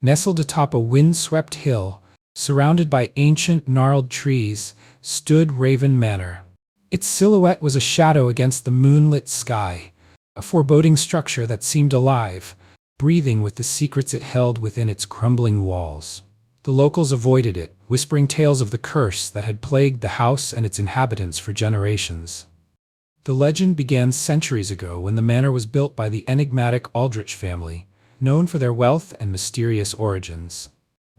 Nestled atop a wind-swept hill, surrounded by ancient gnarled trees, stood Raven Manor. Its silhouette was a shadow against the moonlit sky, a foreboding structure that seemed alive, breathing with the secrets it held within its crumbling walls. The locals avoided it, whispering tales of the curse that had plagued the house and its inhabitants for generations. The legend began centuries ago when the manor was built by the enigmatic Aldrich family, known for their wealth and mysterious origins.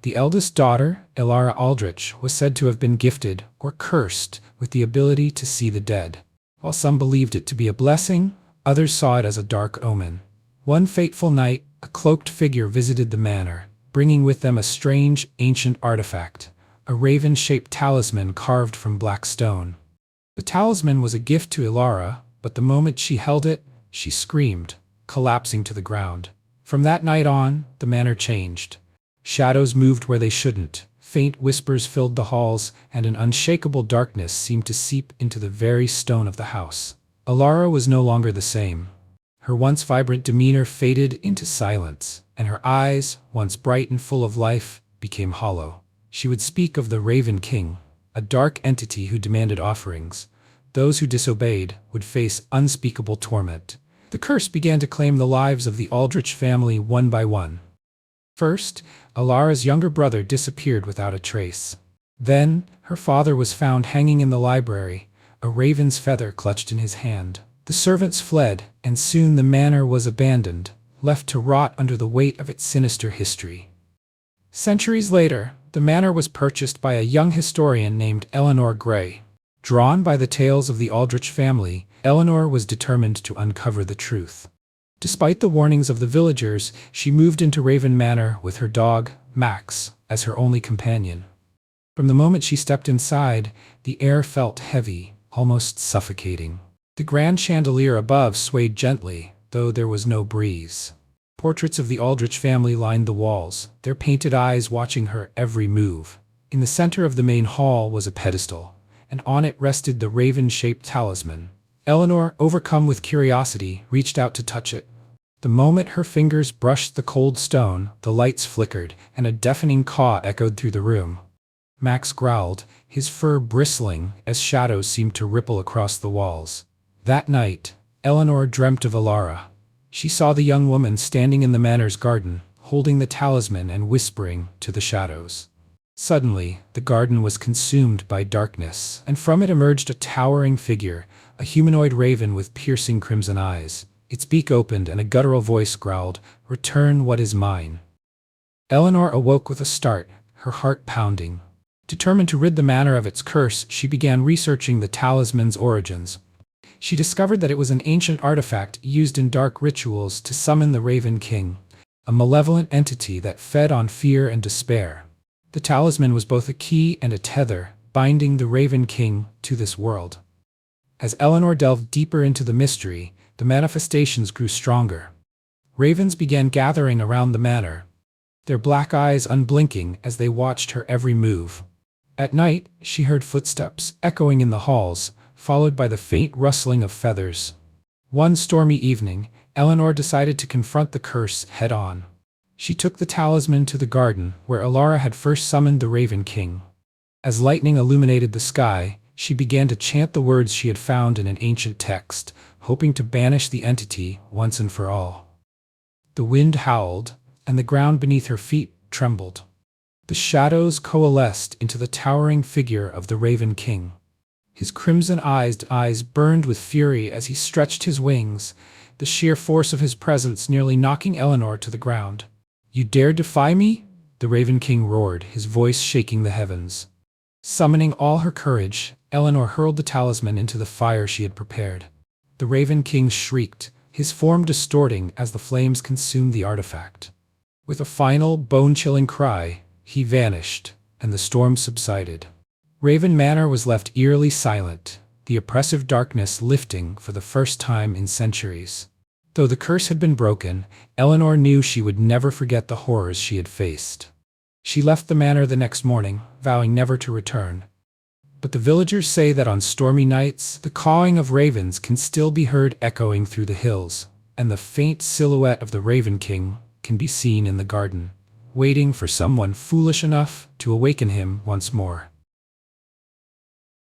The eldest daughter, Elara Aldrich, was said to have been gifted, or cursed, with the ability to see the dead. While some believed it to be a blessing, others saw it as a dark omen. One fateful night, a cloaked figure visited the manor, bringing with them a strange, ancient artifact, a raven-shaped talisman carved from black stone. The talisman was a gift to Elara, but the moment she held it, she screamed, collapsing to the ground. From that night on, the manor changed. Shadows moved where they shouldn't, faint whispers filled the halls, and an unshakable darkness seemed to seep into the very stone of the house. Elara was no longer the same. Her once vibrant demeanor faded into silence, and her eyes, once bright and full of life, became hollow. She would speak of the Raven King, a dark entity who demanded offerings. Those who disobeyed would face unspeakable torment. The curse began to claim the lives of the Aldrich family one by one. First, Elara's younger brother disappeared without a trace. Then, her father was found hanging in the library, a raven's feather clutched in his hand. The servants fled, and soon the manor was abandoned, left to rot under the weight of its sinister history. Centuries later, the manor was purchased by a young historian named Eleanor Gray. Drawn by the tales of the Aldrich family, Eleanor was determined to uncover the truth. Despite the warnings of the villagers, she moved into Raven Manor with her dog, Max, as her only companion. From the moment she stepped inside, the air felt heavy, almost suffocating. The grand chandelier above swayed gently, though there was no breeze. Portraits of the Aldrich family lined the walls, their painted eyes watching her every move. In the center of the main hall was a pedestal, and on it rested the raven-shaped talisman. Eleanor, overcome with curiosity, reached out to touch it. The moment her fingers brushed the cold stone, the lights flickered, and a deafening caw echoed through the room. Max growled, his fur bristling as shadows seemed to ripple across the walls. That night, Eleanor dreamt of Elara. She saw the young woman standing in the manor's garden, holding the talisman and whispering to the shadows. Suddenly, the garden was consumed by darkness, and from it emerged a towering figure, a humanoid raven with piercing crimson eyes. Its beak opened and a guttural voice growled, "Return what is mine." Eleanor awoke with a start, her heart pounding. Determined to rid the manor of its curse, she began researching the talisman's origins. She discovered that it was an ancient artifact used in dark rituals to summon the Raven King, a malevolent entity that fed on fear and despair. The talisman was both a key and a tether, binding the Raven King to this world. As Eleanor delved deeper into the mystery, the manifestations grew stronger. Ravens began gathering around the manor, their black eyes unblinking as they watched her every move. At night, she heard footsteps echoing in the halls, followed by the faint rustling of feathers. One stormy evening, Eleanor decided to confront the curse head-on. She took the talisman to the garden where Elara had first summoned the Raven King. As lightning illuminated the sky, she began to chant the words she had found in an ancient text, hoping to banish the entity once and for all. The wind howled, and the ground beneath her feet trembled. The shadows coalesced into the towering figure of the Raven King. His crimson-eyed eyes burned with fury as he stretched his wings, the sheer force of his presence nearly knocking Eleanor to the ground. "You dare defy me?" the Raven King roared, his voice shaking the heavens. Summoning all her courage, Eleanor hurled the talisman into the fire she had prepared. The Raven King shrieked, his form distorting as the flames consumed the artifact. With a final, bone-chilling cry, he vanished, and the storm subsided. Raven Manor was left eerily silent, the oppressive darkness lifting for the first time in centuries. Though the curse had been broken, Eleanor knew she would never forget the horrors she had faced. She left the manor the next morning, vowing never to return. But the villagers say that on stormy nights, the cawing of ravens can still be heard echoing through the hills, and the faint silhouette of the Raven King can be seen in the garden. waiting for someone foolish enough to awaken him once more.